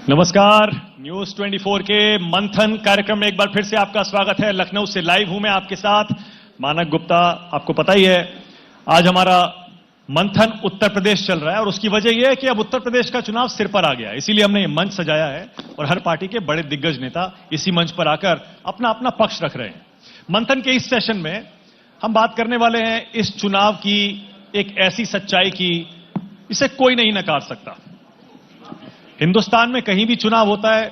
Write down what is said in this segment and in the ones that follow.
नमस्कार। न्यूज 24 के मंथन कार्यक्रम में एक बार फिर से आपका स्वागत है। लखनऊ से लाइव हूं मैं आपके साथ, मानक गुप्ता। आपको पता ही है आज हमारा मंथन उत्तर प्रदेश चल रहा है और उसकी वजह यह है कि अब उत्तर प्रदेश का चुनाव सिर पर आ गया है, इसीलिए हमने ये मंच सजाया है और हर पार्टी के बड़े दिग्गज नेता इसी मंच पर आकर अपना अपना पक्ष रख रहे हैं। मंथन के इस सेशन में हम बात करने वाले हैं इस चुनाव की एक ऐसी सच्चाई की इसे कोई नहीं नकार सकता। हिंदुस्तान में कहीं भी चुनाव होता है,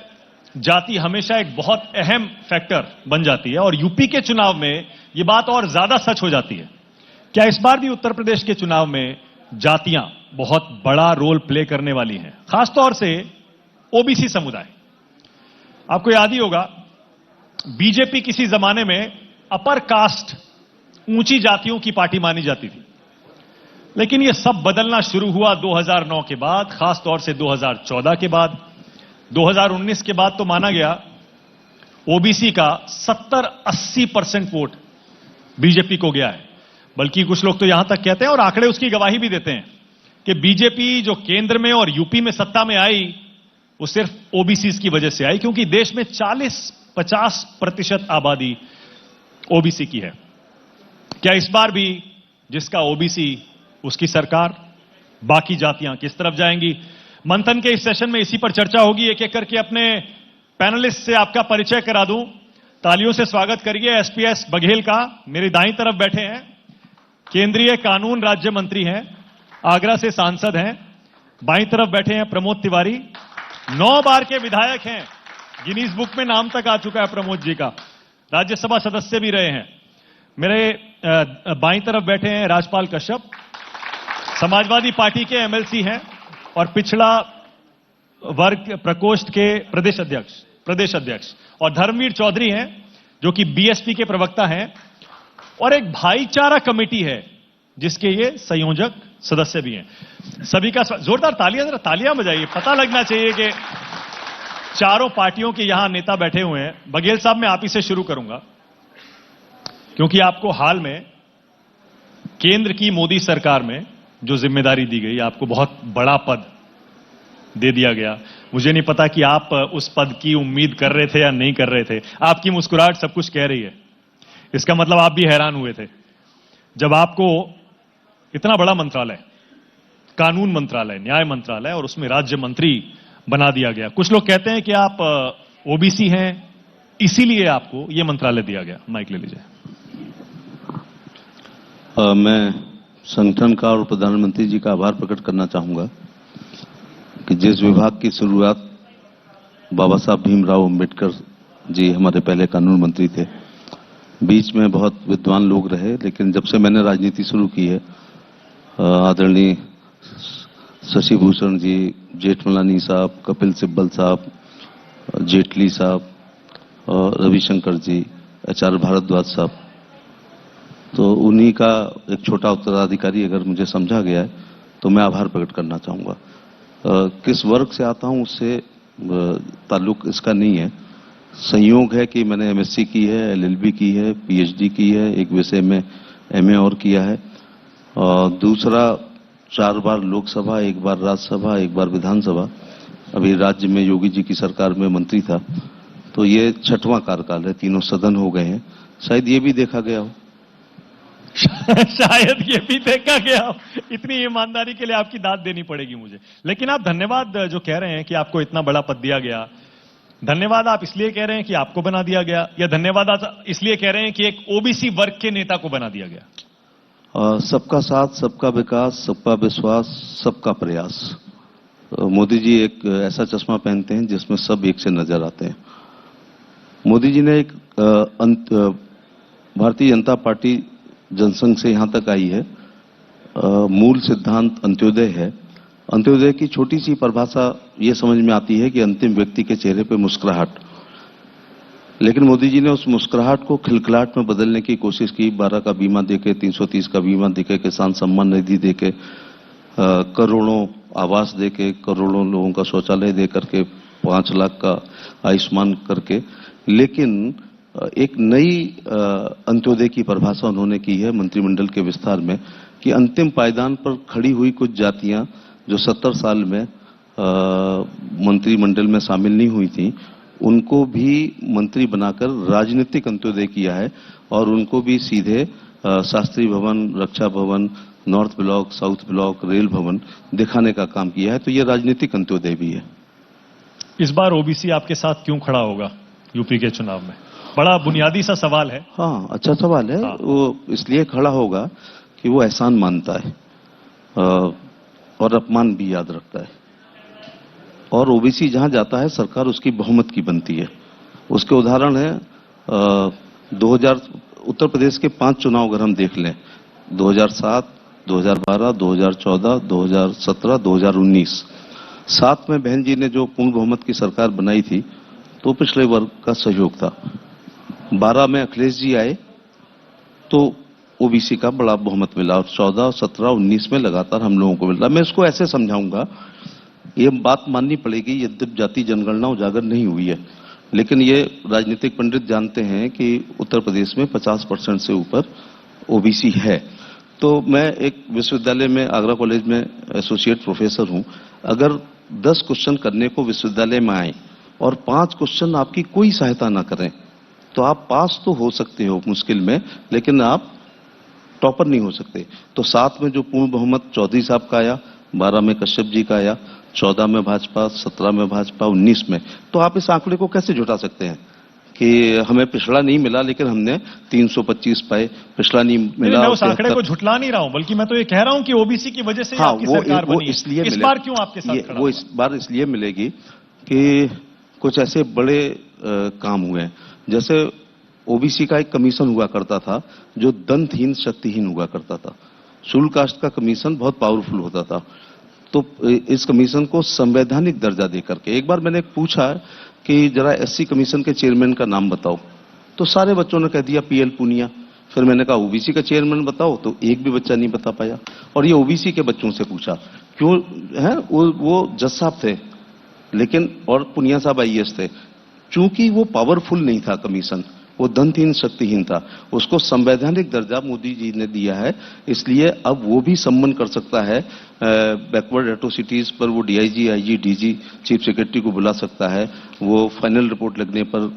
जाति हमेशा एक बहुत अहम फैक्टर बन जाती है और यूपी के चुनाव में यह बात और ज्यादा सच हो जाती है। क्या इस बार भी उत्तर प्रदेश के चुनाव में जातियां बहुत बड़ा रोल प्ले करने वाली हैं, खासतौर से ओबीसी समुदाय। आपको याद ही होगा बीजेपी किसी जमाने में अपर कास्ट ऊंची जातियों की पार्टी मानी जाती थी, लेकिन यह सब बदलना शुरू हुआ 2009 के बाद, खासतौर से 2014 के बाद। 2019 के बाद तो माना गया ओबीसी का 70-80% वोट बीजेपी को गया है। बल्कि कुछ लोग तो यहां तक कहते हैं और आंकड़े उसकी गवाही भी देते हैं कि बीजेपी जो केंद्र में और यूपी में सत्ता में आई वो सिर्फ ओबीसी की वजह से आई, क्योंकि देश में 40-50% आबादी ओबीसी की है। क्या इस बार भी जिसका ओबीसी उसकी सरकार, बाकी जातियां किस तरफ जाएंगी? मंथन के इस सेशन में इसी पर चर्चा होगी। एक एक करके अपने पैनलिस्ट से आपका परिचय करा दूं। तालियों से स्वागत करिए एसपीएस बघेल का। मेरी दाईं तरफ बैठे हैं, केंद्रीय कानून राज्य मंत्री हैं, आगरा से सांसद हैं। बाईं तरफ बैठे हैं प्रमोद तिवारी, 9 बार के विधायक हैं, गिनीज बुक में नाम तक आ चुका है प्रमोद जी का, राज्यसभा सदस्य भी रहे हैं। मेरे बाईं तरफ बैठे हैं राजपाल कश्यप, समाजवादी पार्टी के एमएलसी हैं और पिछड़ा वर्ग प्रकोष्ठ के प्रदेश अध्यक्ष और धर्मवीर चौधरी हैं जो कि बीएसपी के प्रवक्ता हैं और एक भाईचारा कमेटी है जिसके ये संयोजक सदस्य भी हैं। सभी का जोरदार तालियां, जरा तालियां बजाइए। पता लगना चाहिए कि चारों पार्टियों के यहां नेता बैठे हुए हैं। बघेल साहब, मैं आप ही से शुरू करूंगा क्योंकि आपको हाल में केंद्र की मोदी सरकार में जो जिम्मेदारी दी गई, आपको बहुत बड़ा पद दे दिया गया। मुझे नहीं पता कि आप उस पद की उम्मीद कर रहे थे या नहीं कर रहे थे। आपकी मुस्कुराहट सब कुछ कह रही है। इसका मतलब आप भी हैरान हुए थे जब आपको इतना बड़ा मंत्रालय, कानून मंत्रालय, न्याय मंत्रालय और उसमें राज्य मंत्री बना दिया गया। कुछ लोग कहते हैं कि आप ओबीसी हैं, इसीलिए आपको यह मंत्रालय दिया गया। माइक ले लीजिए। मैं संगठन का और प्रधानमंत्री जी का आभार प्रकट करना चाहूंगा कि जिस विभाग की शुरुआत बाबा साहब भीमराव अंबेडकर जी हमारे पहले कानून मंत्री थे, बीच में बहुत विद्वान लोग रहे, लेकिन जब से मैंने राजनीति शुरू की है, आदरणीय शशि भूषण जी, जेठमलानी साहब, कपिल सिब्बल साहब, जेटली साहब, रविशंकर जी, आचार्य भारद्वाज साहब, तो उन्हीं का एक छोटा उत्तराधिकारी अगर मुझे समझा गया है तो मैं आभार प्रकट करना चाहूंगा। किस वर्ग से आता हूं उससे ताल्लुक इसका नहीं है। संयोग है कि मैंने एमएससी की है, एलएलबी की है, पीएचडी की है, एक विषय में एमए और किया है, और दूसरा 4 बार लोकसभा, 1 बार राज्यसभा, 1 बार विधानसभा, अभी राज्य में योगी जी की सरकार में मंत्री था। तो ये 6वां कार्यकाल है, 3 सदन हो गए हैं। शायद ये भी देखा गया हो। शायद ये भी देखा गया। इतनी ईमानदारी के लिए आपकी दाद देनी पड़ेगी मुझे। लेकिन आप धन्यवाद जो कह रहे हैं कि आपको इतना बड़ा पद दिया गया, धन्यवाद आप इसलिए कह रहे हैं कि आपको बना दिया गया, या धन्यवाद आप इसलिए कह रहे हैं कि एक ओबीसी वर्ग के नेता को बना दिया गया? सबका साथ, सबका विकास, सबका विश्वास, सबका प्रयास। मोदी जी एक ऐसा चश्मा पहनते हैं जिसमें सब एक से नजर आते हैं। मोदी जी ने एक भारतीय जनता पार्टी जनसंघ से यहां तक आई है। मूल सिद्धांत अंत्योदय है। अंत्योदय की छोटी सी परिभाषा यह समझ में आती है कि अंतिम व्यक्ति के चेहरे पे मुस्कुराहट, लेकिन मोदी जी ने उस मुस्कुराहट को खिलखिलाहट में बदलने की कोशिश की। 12 का बीमा देके, 330 का बीमा देके, किसान सम्मान निधि देके, करोड़ों आवास देके, करोड़ों लोगों का शौचालय दे करके, 5 लाख का आयुष्मान करके। लेकिन एक नई अंत्योदय की परिभाषा उन्होंने की है मंत्रिमंडल के विस्तार में कि अंतिम पायदान पर खड़ी हुई कुछ जातियां जो 70 साल में मंत्रिमंडल में शामिल नहीं हुई थी, उनको भी मंत्री बनाकर राजनीतिक अंत्योदय किया है और उनको भी सीधे शास्त्री भवन, रक्षा भवन, north block, south block, rail भवन दिखाने का काम किया है। तो ये राजनीतिक अंत्योदय भी है। इस बार ओबीसी आपके साथ क्यों खड़ा होगा यूपी के चुनाव में? बड़ा बुनियादी सा सवाल है। हाँ, अच्छा सवाल है। हाँ। वो इसलिए खड़ा होगा कि वो एहसान मानता है और अपमान भी याद रखता है। और ओबीसी जहां जाता है सरकार उसकी बहुमत की बनती है। उसके उदाहरण है 2000 उत्तर प्रदेश के 5 चुनाव अगर हम देख लें, 2007, 2012, 2014, 2017, 2019। 7 में बहन जी ने जो पूर्ण बहुमत की सरकार बनाई थी तो पिछड़े वर्ग का सहयोग था। 12 में अखिलेश जी आए तो ओबीसी का बड़ा बहुमत मिला और 14, 17, 19 में लगातार हम लोगों को मिल रहा। मैं इसको ऐसे समझाऊंगा, ये बात माननी पड़ेगी, यद्यप जाति जनगणना उजागर नहीं हुई है, लेकिन ये राजनीतिक पंडित जानते हैं कि उत्तर प्रदेश में 50% से ऊपर ओबीसी है। तो मैं एक विश्वविद्यालय में, आगरा कॉलेज में एसोसिएट प्रोफेसर हूं। अगर 10 क्वेश्चन करने को विश्वविद्यालय में आए और 5 क्वेश्चन आपकी कोई सहायता ना करें तो आप पास तो हो सकते हो मुश्किल में, लेकिन आप टॉपर नहीं हो सकते। तो 7 में जो पूर्ण बहुमत चौधरी साहब का आया, 12 में कश्यप जी का आया, 14 में भाजपा, 17 में भाजपा, 19 में, तो आप इस आंकड़े को कैसे जुटा सकते हैं कि हमें पिछड़ा नहीं मिला लेकिन हमने 325 पाए, पिछड़ा नहीं मिला। मैं उस आंकड़े को झुटला नहीं रहा हूं, बल्कि मैं तो ये कह रहा हूं कि ओबीसी की वजह से आपकी सरकार बनी। इसलिए इस बार क्यों आपके साथ खड़ा वो इस बार इसलिए मिलेगी कि कुछ ऐसे बड़े काम हुए हैं। जैसे ओबीसी का एक कमीशन हुआ करता था जो दंतहीन शक्तिहीन हुआ करता था। शेड्यूल कास्ट का कमीशन बहुत पावरफुल होता था। तो इस कमीशन को संवैधानिक दर्जा देकर के, एक बार मैंने पूछा कि जरा एससी कमीशन के चेयरमैन का नाम बताओ, तो सारे बच्चों ने कह दिया पीएल पूनिया। फिर मैंने कहा ओबीसी का चेयरमैन बताओ, तो एक भी बच्चा नहीं बता पाया। और ये ओबीसी के बच्चों से पूछा, क्यों है, वो जज साहब थे लेकिन, और पुनिया साहब आईएएस थे, चूंकि वो पावरफुल नहीं था कमीशन, वो दंतहीन शक्तिहीन था, उसको संवैधानिक दर्जा मोदी जी ने दिया है। इसलिए अब वो भी सम्मन कर सकता है, बैकवर्ड एट्रोसिटीज पर वो DIG, IG, DG, chief secretary को बुला सकता है, वो फाइनल रिपोर्ट लगने पर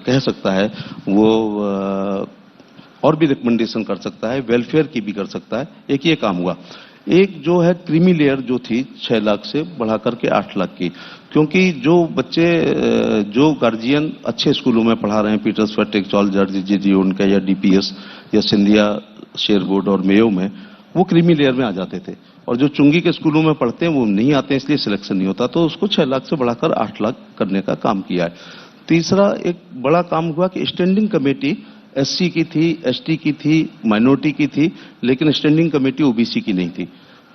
कह सकता है, वो और भी रिकमेंडेशन कर सकता है, वेलफेयर की भी कर सकता है। एक ये काम हुआ। एक जो है क्रीमी लेयर जो थी 6 लाख से बढ़ा करके 8 लाख की, क्योंकि जो बच्चे, जो गार्जियन अच्छे स्कूलों में पढ़ा रहे हैं, पीटर्सबर्ग, टेक्सचॉल, जॉर्ज उनका या डीपीएस या सिंधिया, शेरवुड और मेयो में, वो क्रीमी लेयर में आ जाते थे। और जो चुंगी के स्कूलों में पढ़ते हैं वो नहीं आते हैं, इसलिए सिलेक्शन नहीं होता। तो उसको 6 लाख से बढ़ाकर 8 लाख करने का काम किया है। तीसरा एक बड़ा काम हुआ कि स्टैंडिंग कमेटी एससी की थी, एसटी की थी, माइनॉरिटी की थी, लेकिन स्टैंडिंग कमेटी ओबीसी की नहीं थी।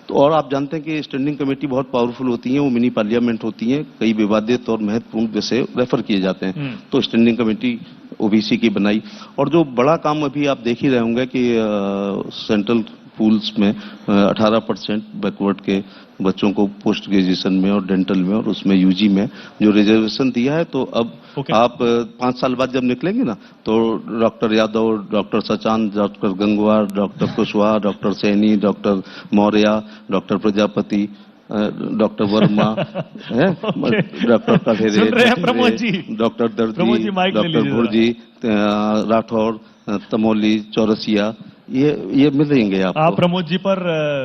तो और आप जानते हैं कि स्टैंडिंग कमेटी बहुत पावरफुल होती हैं, वो मिनी पार्लियामेंट होती हैं, कई विवादित और महत्वपूर्ण विषय रेफर किए जाते हैं। तो स्टैंडिंग कमेटी ओबीसी की बनाई। और जो बड़ा काम अभी आप देख ही रहे होंगे कि सेंट्रल पूल्स में 18% बैकवर्ड के बच्चों को पोस्ट ग्रेजुएशन में और डेंटल में और उसमें यूजी में जो रिजर्वेशन दिया है। तो अब आप 5 साल बाद जब निकलेंगे ना, तो doctor Yadav, doctor Sachan, doctor Gangwar, doctor Kushwaha, doctor Saini, doctor Maurya, doctor Prajapati, doctor Verma है, डॉक्टर कठेरे, डॉक्टर दर्जी, डॉक्टर भुर्जी, राठौर, तमोली, चौरसिया, ये मिलेंगे आपको। आप प्रमोद जी पर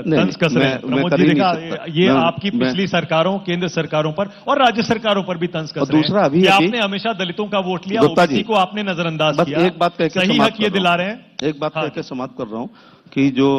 तंज कस रहे हैं। प्रमोद जी देखा, ये आपकी पिछली सरकारों, केंद्र सरकारों पर और राज्य सरकारों पर भी तंज कस रहे हैं। दूसरा अभी आपने हमेशा दलितों का वोट लिया, ओबीसी को आपने नजरअंदाज किया। एक बात कह के सही हक ये दिला रहे हैं। एक बात कह के समाप्त कर रहा हूं कि जो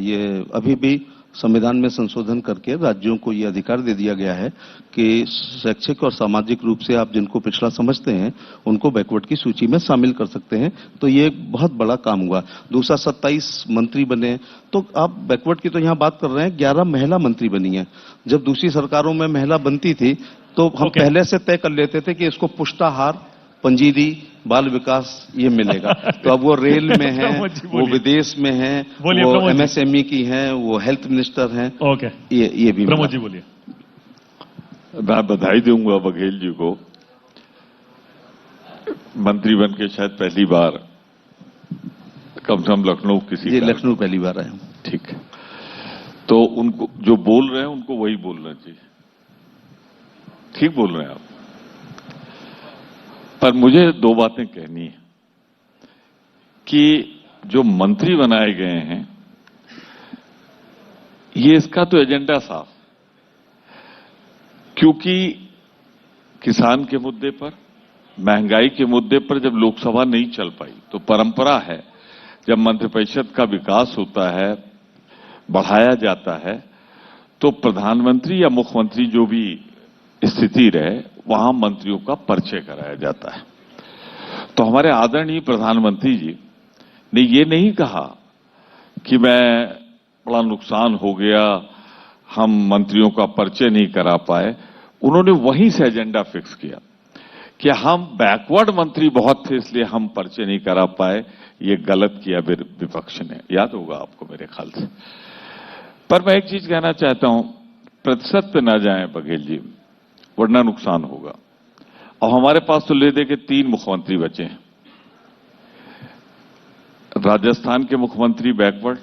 ये अभी भी संविधान में संशोधन करके राज्यों को ये अधिकार दे दिया गया है कि शैक्षिक और सामाजिक रूप से आप जिनको पिछड़ा समझते हैं उनको बैकवर्ड की सूची में शामिल कर सकते हैं। तो ये एक बहुत बड़ा काम हुआ। दूसरा 27 मंत्री बने। तो आप बैकवर्ड की तो यहाँ बात कर रहे हैं, 11 महिला मंत्री बनी है। जब दूसरी सरकारों में महिला बनती थी तो हम पहले से तय कर लेते थे कि इसको पुष्टाहार, पंजीरी, बाल विकास ये मिलेगा। तो अब वो रेल में है, वो विदेश में है, वो एमएसएमई की है, वो हेल्थ मिनिस्टर हैं। ओके, ये भी। प्रमोद जी बोलिए। मैं बधाई दूंगा बघेल जी को, मंत्री बन के शायद पहली बार कम से कम लखनऊ किसी लखनऊ पहली बार आए। ठीक है, तो उनको जो बोल रहे हैं उनको वही बोलना चाहिए। ठीक बोल रहे हैं आप, पर मुझे दो बातें कहनी है कि जो मंत्री बनाए गए हैं, ये इसका तो एजेंडा साफ, क्योंकि किसान के मुद्दे पर, महंगाई के मुद्दे पर जब लोकसभा नहीं चल पाई तो परंपरा है जब मंत्रिपरिषद का विकास होता है, बढ़ाया जाता है, तो प्रधानमंत्री या मुख्यमंत्री जो भी स्थिति रहे वहां मंत्रियों का परिचय कराया जाता है। तो हमारे आदरणीय प्रधानमंत्री जी ने ये नहीं कहा कि मैं बड़ा नुकसान हो गया, हम मंत्रियों का परिचय नहीं करा पाए। उन्होंने वहीं से एजेंडा फिक्स किया कि हम बैकवर्ड मंत्री बहुत थे इसलिए हम परिचय नहीं करा पाए। ये गलत किया विपक्ष ने, याद होगा आपको मेरे ख्याल से। पर मैं एक चीज कहना चाहता हूं, प्रतिशत पे ना जाएं बघेल जी, वरना नुकसान होगा। और हमारे पास तो ले दे के 3 मुख्यमंत्री बचे हैं। राजस्थान के मुख्यमंत्री बैकवर्ड,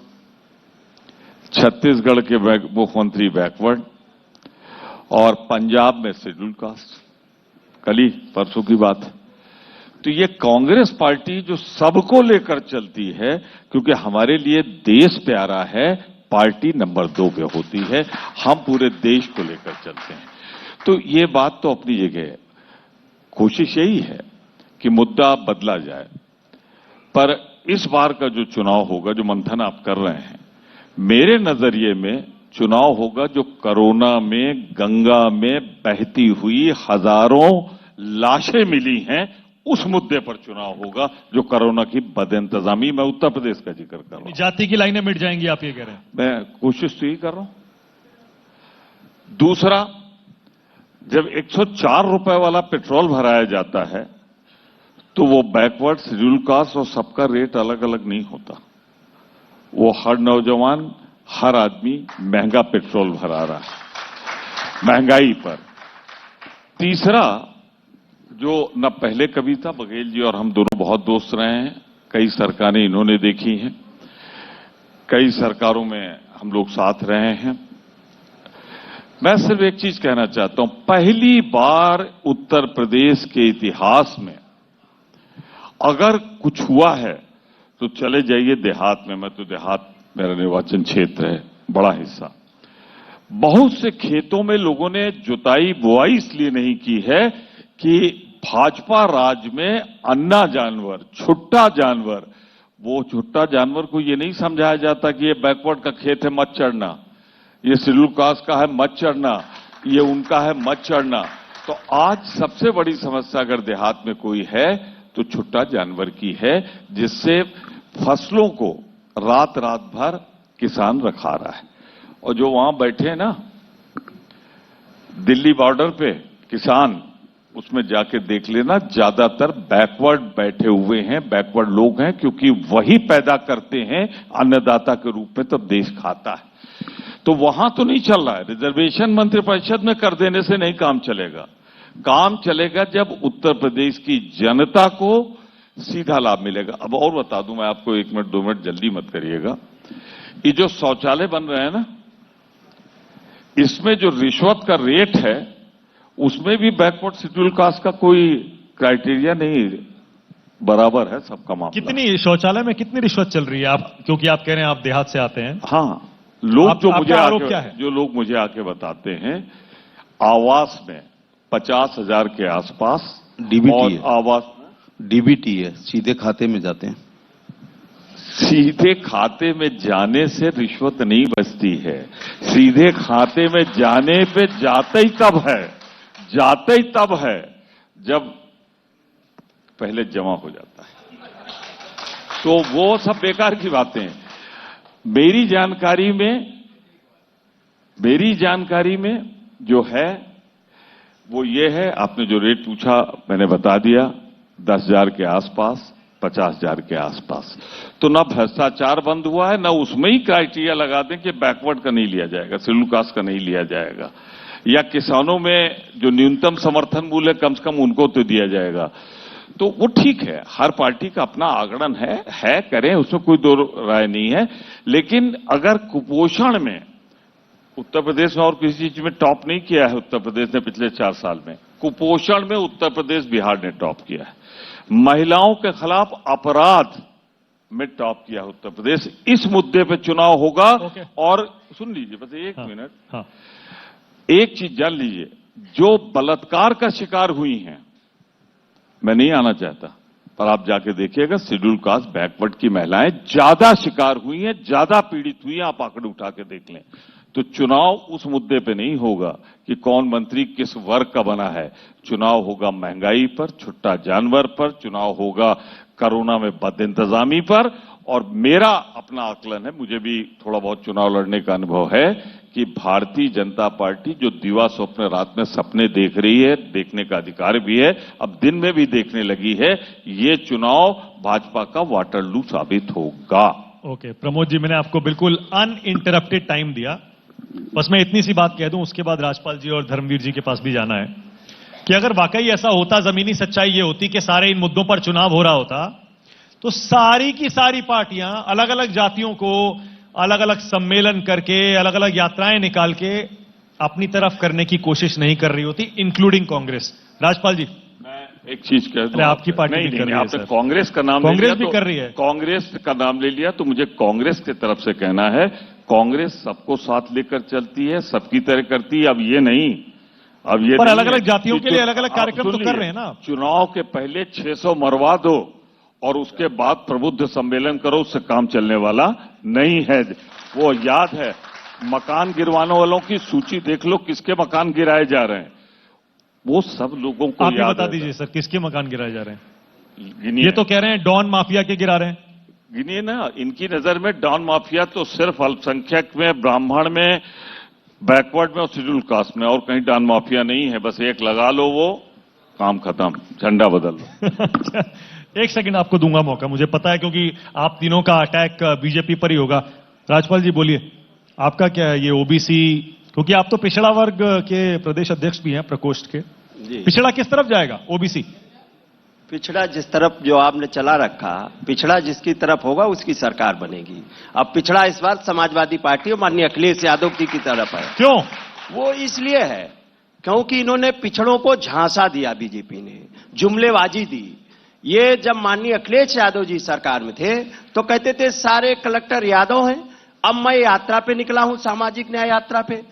छत्तीसगढ़ के मुख्यमंत्री बैकवर्ड, और पंजाब में शेड्यूल कास्ट। कल ही परसों की बात है। तो ये कांग्रेस पार्टी जो सबको लेकर चलती है, क्योंकि हमारे लिए देश प्यारा है, पार्टी नंबर 2 पे होती है, हम पूरे देश को लेकर चलते हैं। तो ये बात तो अपनी जगह है। कोशिश यही है कि मुद्दा बदला जाए, पर इस बार का जो चुनाव होगा, जो मंथन आप कर रहे हैं, मेरे नजरिए में चुनाव होगा जो कोरोना में गंगा में बहती हुई हजारों लाशें मिली हैं, उस मुद्दे पर चुनाव होगा, जो कोरोना की बदइंतजामी। मैं उत्तर प्रदेश का जिक्र कर रहा हूं। जाति की लाइनें मिट जाएंगी, आप ये कह रहे हैं? मैं कोशिश तो यही कर रहा हूं। दूसरा, जब 104 रुपए वाला पेट्रोल भराया जाता है तो वो बैकवर्ड, शेड्यूल कास्ट और सबका रेट अलग अलग नहीं होता। वो हर नौजवान, हर आदमी महंगा पेट्रोल भरा रहा है महंगाई पर। तीसरा, जो न पहले कभी था, बघेल जी और हम दोनों बहुत दोस्त रहे हैं, कई सरकारें इन्होंने देखी हैं, कई सरकारों में हम लोग साथ रहे हैं। मैं सिर्फ एक चीज कहना चाहता हूं, पहली बार उत्तर प्रदेश के इतिहास में अगर कुछ हुआ है तो चले जाइए देहात में। मैं तो देहात, मेरा निर्वाचन क्षेत्र है, बड़ा हिस्सा। बहुत से खेतों में लोगों ने जुताई बुआई इसलिए नहीं की है कि भाजपा राज में अन्ना जानवर, छुट्टा जानवर, वो छुट्टा जानवर को ये नहीं समझाया जाता कि ये बैकवर्ड का खेत है मत चढ़ना, ये शेड्यूल कास्ट का है मत चढ़ना, ये उनका है मत चढ़ना। तो आज सबसे बड़ी समस्या अगर देहात में कोई है तो छुट्टा जानवर की है, जिससे फसलों को रात रात भर किसान रखा रहा है। और जो वहां बैठे हैं ना दिल्ली बॉर्डर पे किसान, उसमें जाके देख लेना, ज्यादातर बैकवर्ड बैठे हुए हैं, बैकवर्ड लोग हैं, क्योंकि वही पैदा करते हैं अन्नदाता के रूप में, तब देश खाता है। तो वहां तो नहीं चल रहा है। रिजर्वेशन मंत्रिपरिषद में कर देने से नहीं काम चलेगा। काम चलेगा जब उत्तर प्रदेश की जनता को सीधा लाभ मिलेगा। अब और बता दूं मैं आपको, 1 मिनट 2 मिनट जल्दी मत करिएगा। ये जो शौचालय बन रहे हैं ना, इसमें जो रिश्वत का रेट है उसमें भी बैकवर्ड शेड्यूल कास्ट का कोई क्राइटेरिया नहीं, बराबर है सबका मामला। कितनी शौचालय में कितनी रिश्वत चल रही है? आप, क्योंकि आप कह रहे हैं आप देहात से आते हैं। हाँ, लोग जो मुझे आरोप क्या है? जो लोग मुझे आके बताते हैं, आवास में 50,000 के आसपास डीबीटी है, आवास डीबीटी है, सीधे खाते में जाते हैं। सीधे खाते में जाने से रिश्वत नहीं बचती है। सीधे खाते में जाने पे जाते ही तब है जब पहले जमा हो जाता है। तो वो सब बेकार की बातें हैं। मेरी जानकारी में जो है वो ये है, आपने जो रेट पूछा मैंने बता दिया, 10,000 के आसपास, 50,000 के आसपास। तो ना भ्रष्टाचार बंद हुआ है, ना उसमें ही क्राइटेरिया लगा दें कि बैकवर्ड का नहीं लिया जाएगा, शेड्यूल कास्ट का नहीं लिया जाएगा, या किसानों में जो न्यूनतम समर्थन मूल्य कम से कम उनको तो दिया जाएगा। तो वो ठीक है, हर पार्टी का अपना आगड़न है, करें, उसमें कोई दो राय नहीं है। लेकिन अगर कुपोषण में उत्तर प्रदेश में और किसी चीज में टॉप नहीं किया है उत्तर प्रदेश ने पिछले 4 साल में। कुपोषण में उत्तर प्रदेश बिहार ने टॉप किया है। महिलाओं के खिलाफ अपराध में टॉप किया उत्तर प्रदेश। इस मुद्दे पे चुनाव होगा। और सुन लीजिए बस एक मिनट, एक चीज जान लीजिए, जो बलात्कार का शिकार हुई हैं, मैं नहीं आना चाहता, पर आप जाके देखिएगा शेड्यूल कास्ट बैकवर्ड की महिलाएं ज्यादा शिकार हुई हैं, ज्यादा पीड़ित हुई हैं। आप आंकड़े उठा के देख लें। तो चुनाव उस मुद्दे पे नहीं होगा कि कौन मंत्री किस वर्ग का बना है। चुनाव होगा महंगाई पर, छुट्टा जानवर पर, चुनाव होगा कोरोना में बद इंतजामी पर। और मेरा अपना आकलन है, मुझे भी थोड़ा बहुत चुनाव लड़ने का अनुभव है, कि भारतीय जनता पार्टी जो दिवा स्वप्न रात में सपने देख रही है, देखने का अधिकार भी है, अब दिन में भी देखने लगी है, ये चुनाव भाजपा का वाटरलू साबित होगा। ओके प्रमोद जी, मैंने आपको बिल्कुल अनइंटरप्टेड टाइम दिया। बस मैं इतनी सी बात कह दूं, उसके बाद राजपाल जी और धर्मवीर जी के पास भी जाना है, कि अगर वाकई ऐसा होता, जमीनी सच्चाई ये होती कि सारे इन मुद्दों पर चुनाव हो रहा होता, तो सारी की सारी पार्टियां अलग अलग जातियों को अलग अलग सम्मेलन करके, अलग अलग यात्राएं निकाल के अपनी तरफ करने की कोशिश नहीं कर रही होती, इंक्लूडिंग कांग्रेस। राजपाल जी, मैं एक चीज कह दूं, आपकी पार्टी भी कर रही है, आपने कांग्रेस का नाम कांग्रेस ले लिया, भी कर रही है। कांग्रेस का नाम ले लिया तो मुझे कांग्रेस की तरफ से कहना है, कांग्रेस सबको साथ लेकर चलती है, सबकी तरह करती है। अब ये नहीं, अब ये पर नहीं अलग है अलग जातियों कि के लिए अलग अलग कार्यक्रम तो कर रहे हैं ना। चुनाव के पहले 600 मरवा दो और उसके बाद प्रबुद्ध सम्मेलन करो, उससे काम चलने वाला नहीं है। वो याद है, मकान गिरवाने वालों की सूची देख लो, किसके मकान गिराए जा रहे हैं, वो सब लोगों को आप याद बता है। दीजिए सर, किसके मकान गिराए जा रहे हैं? गिनिए, ये तो कह रहे हैं डॉन माफिया के गिरा रहे हैं। गिनिए ना, इनकी नजर में डॉन माफिया तो सिर्फ अल्पसंख्यक में, ब्राह्मण में, बैकवर्ड में और शेड्यूल कास्ट में, और कहीं डॉन माफिया नहीं है। बस एक लगा लो, वो काम खत्म, झंडा बदल लो। एक सेकंड आपको दूंगा मौका, मुझे पता है, क्योंकि आप तीनों का अटैक बीजेपी पर ही होगा। राजपाल जी बोलिए, आपका क्या है ये ओबीसी, क्योंकि आप तो पिछड़ा वर्ग के प्रदेश अध्यक्ष भी हैं प्रकोष्ठ के। पिछड़ा किस तरफ जाएगा? ओबीसी पिछड़ा जिस तरफ जो आपने चला रखा, पिछड़ा जिसकी तरफ होगा उसकी सरकार बनेगी। अब पिछड़ा इस बार समाजवादी पार्टी और माननीय अखिलेश यादव जी की तरफ है। क्यों? वो इसलिए है क्योंकि इन्होंने पिछड़ों को झांसा दिया, बीजेपी ने जुमलेबाजी दी। ये जब माननीय अखिलेश यादव जी सरकार में थे तो कहते थे सारे कलेक्टर यादव हैं। अब मैं यात्रा पे निकला हूं, सामाजिक न्याय यात्रा पे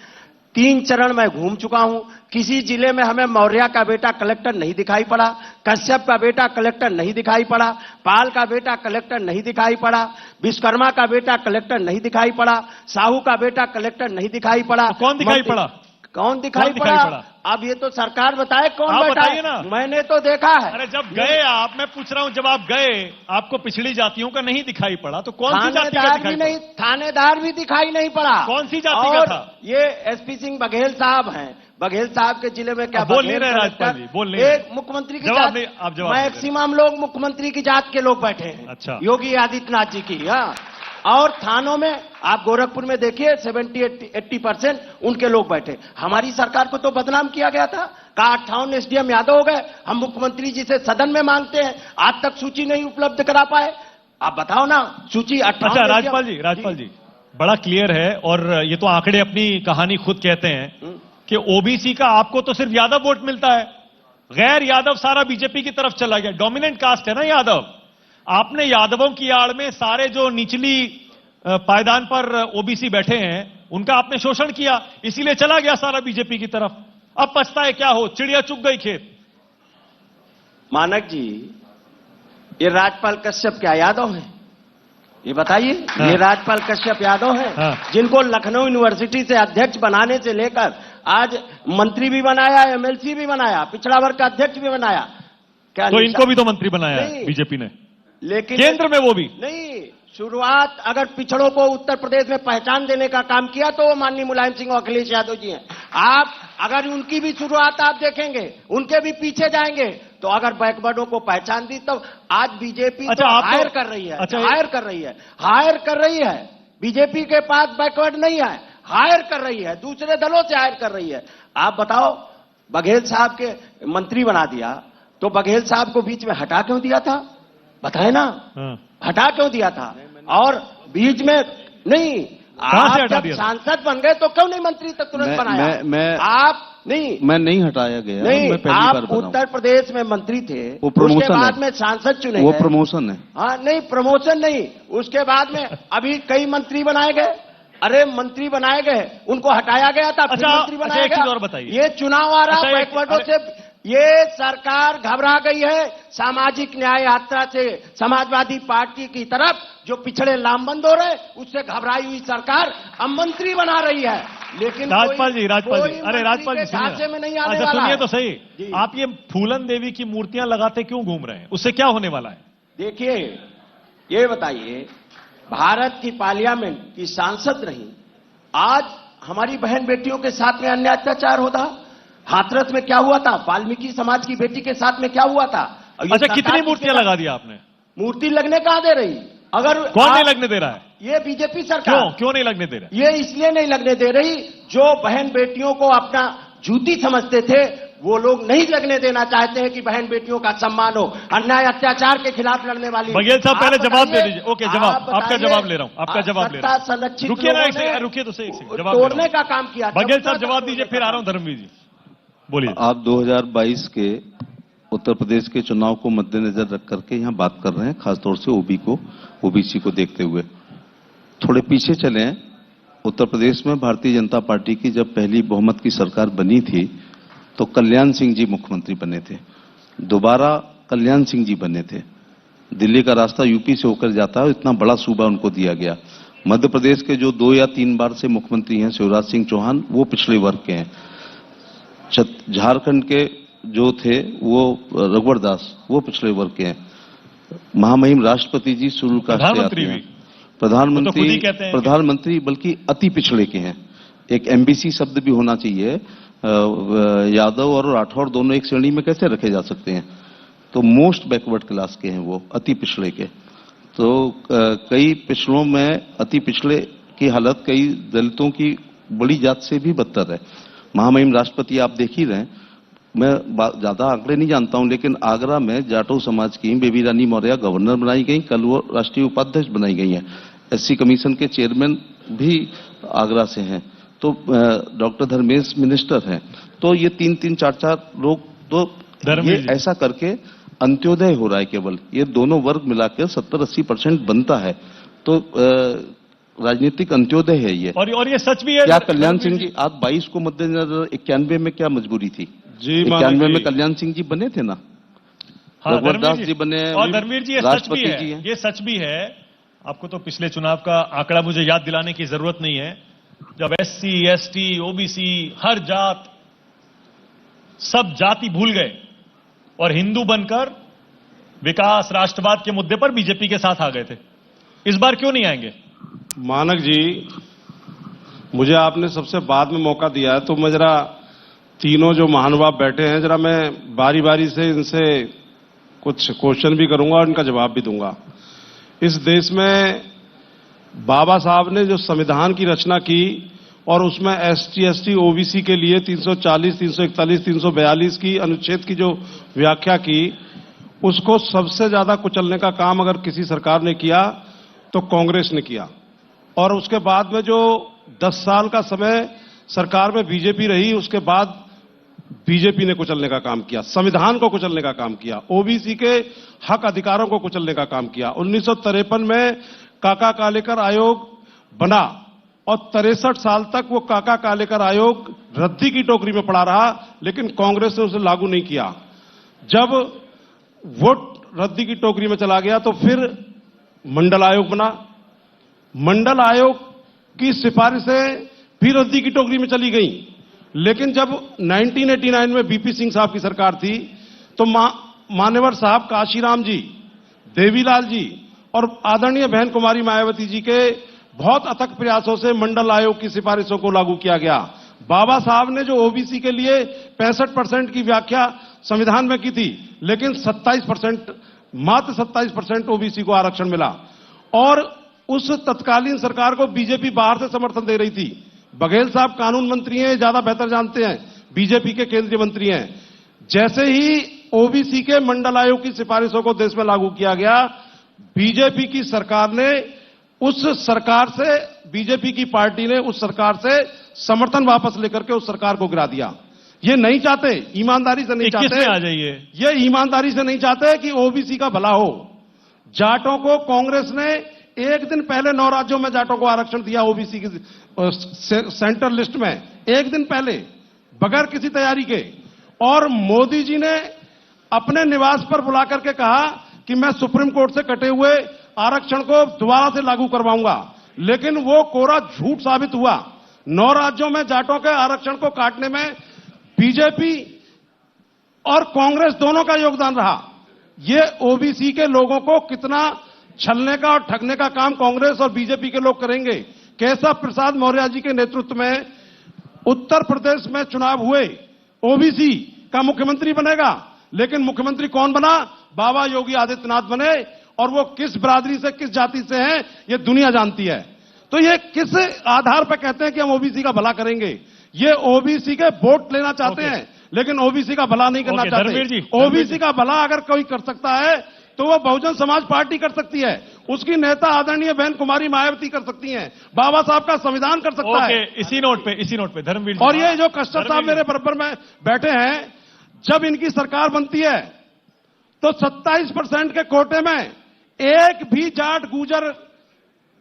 3 चरण मैं घूम चुका हूं। किसी जिले में हमें मौर्य का बेटा कलेक्टर नहीं दिखाई पड़ा, कश्यप का बेटा कलेक्टर नहीं दिखाई पड़ा, पाल का बेटा कलेक्टर नहीं दिखाई पड़ा, विश्वकर्मा का बेटा कलेक्टर नहीं दिखाई पड़ा, साहू का बेटा कलेक्टर नहीं दिखाई पड़ा। तो कौन दिखाई पड़ा? कौन दिखाई पड़ा? अब ये तो सरकार बताए कौन बैठा है ना, मैंने तो देखा है। अरे जब गए आप, मैं पूछ रहा हूं, जब आप गए आपको पिछड़ी जातियों का नहीं दिखाई पड़ा, तो कौन सी जाति का दिखाई पड़ा? थानेदार भी दिखाई नहीं पड़ा। कौन सी जाति का था? ये एसपी सिंह बघेल साहब हैं। बघेल साहब के जिले में क्या बोल नहीं रहे राजपाल जी, बोल नहीं एक मुख्यमंत्री की जात, मैक्सिमम लोग मुख्यमंत्री की जात के लोग बैठे हैं। अच्छा, योगी योगी आदित्यनाथ जी की। हाँ, और थानों में आप गोरखपुर में देखिए 70-80% उनके लोग बैठे। हमारी सरकार को तो बदनाम किया गया था, कहा 58 एसडीएम यादव हो गए। हम मुख्यमंत्री जी से सदन में मांगते हैं, आज तक सूची नहीं उपलब्ध करा पाए। आप बताओ ना, सूची 58। अच्छा राजपाल जी बड़ा क्लियर है, और ये तो आंकड़े अपनी कहानी खुद कहते हैं कि ओबीसी का आपको तो सिर्फ यादव वोट मिलता है, गैर यादव सारा बीजेपी की तरफ चला गया। डोमिनेंट कास्ट है ना यादव। आपने यादवों की आड़ में सारे जो निचली पायदान पर ओबीसी बैठे हैं उनका आपने शोषण किया, इसीलिए चला गया सारा बीजेपी की तरफ। अब पछताए क्या हो, चिड़िया चुग गई खेत। मानक जी, ये राजपाल कश्यप क्या यादव है? ये बताइए। हाँ। ये राजपाल कश्यप यादव है। हाँ। जिनको लखनऊ यूनिवर्सिटी से अध्यक्ष बनाने से लेकर आज मंत्री भी बनाया, एमएलसी भी बनाया, पिछड़ा वर्ग का अध्यक्ष भी बनाया। क्या तो इनको भी तो मंत्री बनाया है बीजेपी ने, लेकिन केंद्र में वो भी नहीं। शुरुआत अगर पिछड़ों को उत्तर प्रदेश में पहचान देने का काम किया तो वो माननीय मुलायम सिंह और अखिलेश यादव जी हैं। आप अगर उनकी भी शुरुआत आप देखेंगे, उनके भी पीछे जाएंगे, तो अगर बैकवर्डों को पहचान दी तो आज बीजेपी अच्छा, तो आप हायर तो, कर रही है। अच्छा, हायर कर रही है। बीजेपी के पास बैकवर्ड नहीं है, हायर कर रही है, दूसरे दलों से हायर कर रही है। आप बताओ, बघेल साहब के मंत्री बना दिया तो बघेल साहब को बीच में हटा क्यों दिया था? बताए ना, हटा क्यों दिया था? और बीच में नहीं, कहां से आप हटा जब दिया? सांसद बन गए तो क्यों नहीं मंत्री तक तुरंत बनाया? आप नहीं मैं नहीं हटाया गया, नहीं, मैं पहली बार आप बना हूं। उत्तर प्रदेश में मंत्री थे, वो प्रमोशन उसके बाद है। में सांसद चुने वो गए। प्रमोशन है। हाँ नहीं, प्रमोशन नहीं, उसके बाद में अभी कई मंत्री बनाए गए। अरे मंत्री बनाए गए, उनको हटाया गया था, फिर मंत्री बनाया एक चीज गया। और बताइए। ये चुनाव आ रहा, अच्छा, बैकवर्डों से ये सरकार घबरा गई है सामाजिक न्याय यात्रा से समाजवादी पार्टी की तरफ, जो पिछड़े लामबंद हो रहे, उससे घबराई हुई सरकार अब मंत्री बना रही है। लेकिन राजपाल जी, राजपाल कोई जी, अरे मंत्री राजपाल के जी ढांचे में नहीं आने अच्छा वाला सुनिए है। तो सही, जी। आप ये फूलन देवी की मूर्तियां लगाते क्यों घूम रहे हैं? उससे क्या होने वाला है? देखिए, ये बताइए, भारत की पार्लियामेंट की सांसद रही, आज हमारी बहन बेटियों के साथ में अन्य अत्याचार होता। हाथरस में क्या हुआ था, वाल्मीकि समाज की बेटी के साथ में क्या हुआ था? और ये अच्छा, सरकार कितनी मूर्तियां लगा दी आपने? मूर्ति लगने कहाँ दे रही? अगर कौन नहीं लगने दे रहा है? ये बीजेपी सरकार क्यों नहीं लगने दे रहा? ये इसलिए नहीं लगने दे रही, जो बहन बेटियों को अपना जूती समझते थे, वो लोग नहीं लगने देना चाहते हैं कि बहन बेटियों का सम्मान हो। अन्याय अत्याचार के खिलाफ लड़ने वाली बघेल साहब, पहले आप जवाब दे बताइए, दीजिए। ओके, जवाब, आप आपका बताइए, जवाब ले रहा हूं, आपका जवाब ले रहा हूं। सत्ता संरक्षित रुकिए ना, लोगों ने रुकिए तो सही, जवाब ले रहा हूं। तोड़ने का काम किया। बघेल साहब जवाब दीजिए, फिर आ रहा हूं धर्मवीर जी, बोलिए। आप 2022 के उत्तर प्रदेश के चुनाव को मद्देनजर रख करके यहाँ बात कर रहे हैं, खासतौर से ओबीसी को देखते हुए। थोड़े पीछे चले हैं, उत्तर प्रदेश में भारतीय जनता पार्टी की जब पहली बहुमत की सरकार बनी थी तो कल्याण सिंह जी मुख्यमंत्री बने थे, दोबारा कल्याण सिंह जी बने थे। दिल्ली का रास्ता यूपी से होकर जाता है, इतना बड़ा सूबा उनको दिया गया। मध्य प्रदेश के जो 2 या 3 बार से मुख्यमंत्री हैं, शिवराज सिंह चौहान, वो पिछड़े वर्ग के हैं। झारखंड के जो थे वो रघुवर दास, वो पिछड़े वर्ग के हैं। महामहिम राष्ट्रपति जी शुरू का प्रधानमंत्री भी, प्रधानमंत्री बल्कि अति पिछड़े के हैं। एक एमबीसी शब्द भी होना चाहिए। यादव और राठौर दोनों एक श्रेणी में कैसे रखे जा सकते हैं? तो मोस्ट बैकवर्ड क्लास के हैं वो, अति पिछड़े के। तो कई पिछड़ों में अति पिछड़े की हालत कई दलितों की बड़ी जात से भी बदतर है। महामहिम राष्ट्रपति आप देख ही रहे हैं। मैं ज्यादा आंकड़े नहीं जानता हूं, लेकिन आगरा में जाटो समाज की बेबी रानी मौर्य गवर्नर बनाई गई, कल वो राष्ट्रीय उपाध्यक्ष बनाई गई हैं। एससी कमीशन के चेयरमैन भी आगरा से हैं। तो डॉक्टर धर्मेश मिनिस्टर हैं। तो ये 3-3, 4-4 लोग, तो ये ऐसा करके अंत्योदय हो रहा है। केवल ये दोनों वर्ग मिलाकर 70-80% बनता है। तो राजनीतिक अंत्योदय है ये। और ये सच भी है। क्या कल्याण सिंह जी, आप 22 को मद्देनजर 91 में क्या मजबूरी थी? जी, 91 में कल्याण सिंह जी बने थे ना। हाँ, रघुवरदास जी बने, और धर्मवीर जी, ये सच भी है, ये सच भी है। आपको तो पिछले चुनाव का आंकड़ा मुझे याद दिलाने की जरूरत नहीं है, जब एससी, एसटी, ओबीसी, हर जात, सब जाति भूल गए और हिंदू बनकर विकास, राष्ट्रवाद के मुद्दे पर बीजेपी के साथ आ गए थे। इस बार क्यों नहीं आएंगे? मानक जी, मुझे आपने सबसे बाद में मौका दिया है, तो मैं जरा तीनों जो महानुभाव बैठे हैं, जरा मैं बारी बारी से इनसे कुछ क्वेश्चन भी करूंगा और इनका जवाब भी दूंगा। इस देश में बाबा साहब ने जो संविधान की रचना की और उसमें एसटी, एसटी, ओबीसी के लिए 340, 341, 342 की अनुच्छेद की जो व्याख्या की, उसको सबसे ज्यादा कुचलने का काम अगर किसी सरकार ने किया तो कांग्रेस ने किया। और उसके बाद में जो 10 साल का समय सरकार में बीजेपी रही, उसके बाद बीजेपी ने कुचलने का काम किया, संविधान को कुचलने का काम किया, ओबीसी के हक अधिकारों को कुचलने का काम किया। 1953 में काका कालेकर आयोग बना और 63 साल तक वो काका कालेकर आयोग रद्दी की टोकरी में पड़ा रहा, लेकिन कांग्रेस ने उसे लागू नहीं किया। जब वोट रद्दी की टोकरी में चला गया तो फिर मंडल आयोग बना। मंडल आयोग की सिफारिशें भी रद्दी की टोकरी में चली गई। लेकिन जब 1989 में बीपी सिंह साहब की सरकार थी तो मान्यवर साहब काशीराम जी, देवीलाल जी और आदरणीय बहन कुमारी मायावती जी के बहुत अथक प्रयासों से मंडल आयोग की सिफारिशों को लागू किया गया। बाबा साहब ने जो ओबीसी के लिए 65% की व्याख्या संविधान में की थी, लेकिन 27%, मात्र 27% ओबीसी को आरक्षण मिला। और उस तत्कालीन सरकार को बीजेपी बाहर से समर्थन दे रही थी। बघेल साहब कानून मंत्री हैं, ज्यादा बेहतर जानते हैं, बीजेपी के केंद्रीय मंत्री हैं। जैसे ही ओबीसी के मंडल आयोग की सिफारिशों को देश में लागू किया गया, बीजेपी की सरकार ने उस सरकार से बीजेपी की पार्टी ने उस सरकार से समर्थन वापस लेकर के उस सरकार को गिरा दिया। ये नहीं चाहते, ईमानदारी से नहीं 21 चाहते। में आ जाइए। ये ईमानदारी से नहीं चाहते कि ओबीसी का भला हो। जाटों को कांग्रेस ने एक दिन पहले 9 राज्यों में जाटों को आरक्षण दिया ओबीसी की सेंट्रल लिस्ट में, एक दिन पहले, बगैर किसी तैयारी के। और मोदी जी ने अपने निवास पर बुला करके कहा कि मैं सुप्रीम कोर्ट से कटे हुए आरक्षण को दोबारा से लागू करवाऊंगा, लेकिन वो कोरा झूठ साबित हुआ। 9 राज्यों में जाटों के आरक्षण को काटने में बीजेपी और कांग्रेस दोनों का योगदान रहा। ये ओबीसी के लोगों को कितना छलने का और ठगने का काम कांग्रेस और बीजेपी के लोग करेंगे। केशव प्रसाद मौर्य जी के नेतृत्व में उत्तर प्रदेश में चुनाव हुए, ओबीसी का मुख्यमंत्री बनेगा, लेकिन मुख्यमंत्री कौन बना? बाबा योगी आदित्यनाथ बने। और वो किस बिरादरी से, किस जाति से हैं, ये दुनिया जानती है। तो ये किस आधार पर कहते हैं कि हम ओबीसी का भला करेंगे? ये ओबीसी के वोट लेना चाहते हैं, लेकिन ओबीसी का भला नहीं करना चाहते। ओबीसी का भला अगर कोई कर सकता है तो वो बहुजन समाज पार्टी कर सकती है, उसकी नेता आदरणीय बहन कुमारी मायावती कर सकती हैं, बाबा साहब का संविधान कर सकता है। इसी नोट पे धर्मवीर जी, और ये जो कस्टर साहब मेरे बराबर में बैठे हैं, जब इनकी सरकार बनती है तो 27% के कोटे में एक भी जाट गुजर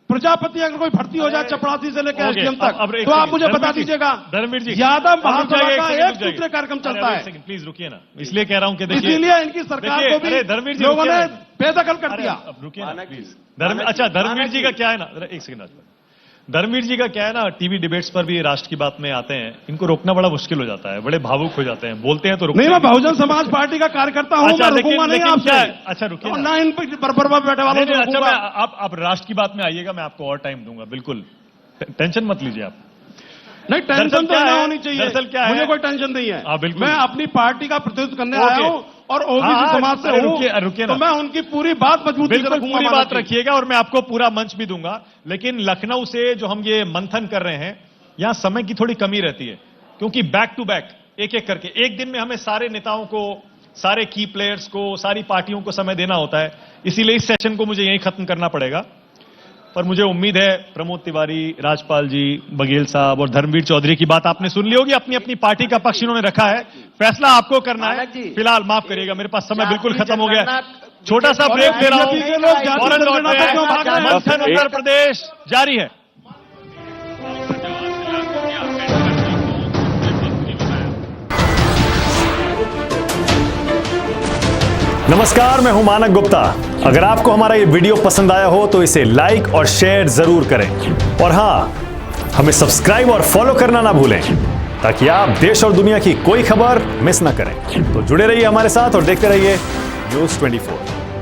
प्रजापति अगर कोई भर्ती हो जाए चपरासी से लेकर एसडीएम तक, तो आप मुझे बता दीजिएगा। धर्मवीर जी, यादव महासभा का एक सूत्रीय कार्यक्रम चलता है। प्लीज रुकिए ना, इसलिए कह रहा हूं कि देखिए, इसीलिए इनकी सरकार को भी धर्मवीर जी लोगों ने बेदखल कर दिया। अब रुकिए ना प्लीज। अच्छा, धर्मवीर जी का क्या है ना, एक सेकंड, धर्मवीर जी का क्या है ना, टीवी डिबेट्स पर भी राष्ट्र की बात में आते हैं, इनको रोकना बड़ा मुश्किल हो जाता है, बड़े भावुक हो जाते हैं, बोलते हैं तो नहीं, मैं बहुजन समाज पार्टी का कार्यकर्ता हूं, मैं रुकूंगा नहीं आपसे। अच्छा रुकिए ना, इन पर बरबर बैठे वालों को अच्छा, आप राष्ट्र की बात में आइएगा, मैं आपको और टाइम दूंगा, बिल्कुल टेंशन मत लीजिए आप। नहीं, टेंशन तो नहीं होनी चाहिए, दरअसल क्या है, मुझे कोई टेंशन नहीं है। बिल्कुल, मैं अपनी पार्टी का प्रतिनिधित्व करने आया हूं और ओबीसी समाज से हूं, रुकिए तो मैं उनकी पूरी बात मजबूती से रखूंगा। पूरी बात रखिएगा और मैं आपको पूरा मंच भी दूंगा। लेकिन लखनऊ से जो हम ये मंथन कर रहे हैं, यहां समय की थोड़ी कमी रहती है, क्योंकि बैक टू बैक एक एक करके एक दिन में हमें सारे नेताओं को, सारे की प्लेयर्स को, सारी पार्टियों को समय देना होता है। इसीलिए इस सेशन को मुझे यहीं खत्म करना पड़ेगा। पर मुझे उम्मीद है प्रमोद तिवारी, राजपाल जी, बघेल साहब और धर्मवीर चौधरी की बात आपने सुन ली होगी। अपनी अपनी पार्टी का पक्ष इन्होंने रखा है, फैसला आपको करना है। फिलहाल माफ करिएगा, मेरे पास समय बिल्कुल खत्म हो गया। छोटा सा ब्रेक दे रहा हूं, फौरन लौट रहे हैं। मंथन उत्तर प्रदेश जारी है। नमस्कार, मैं हूं मानक गुप्ता। अगर आपको हमारा ये वीडियो पसंद आया हो तो इसे लाइक और शेयर जरूर करें, और हां, हमें सब्सक्राइब और फॉलो करना ना भूलें, ताकि आप देश और दुनिया की कोई खबर मिस ना करें। तो जुड़े रहिए हमारे साथ और देखते रहिए News 24।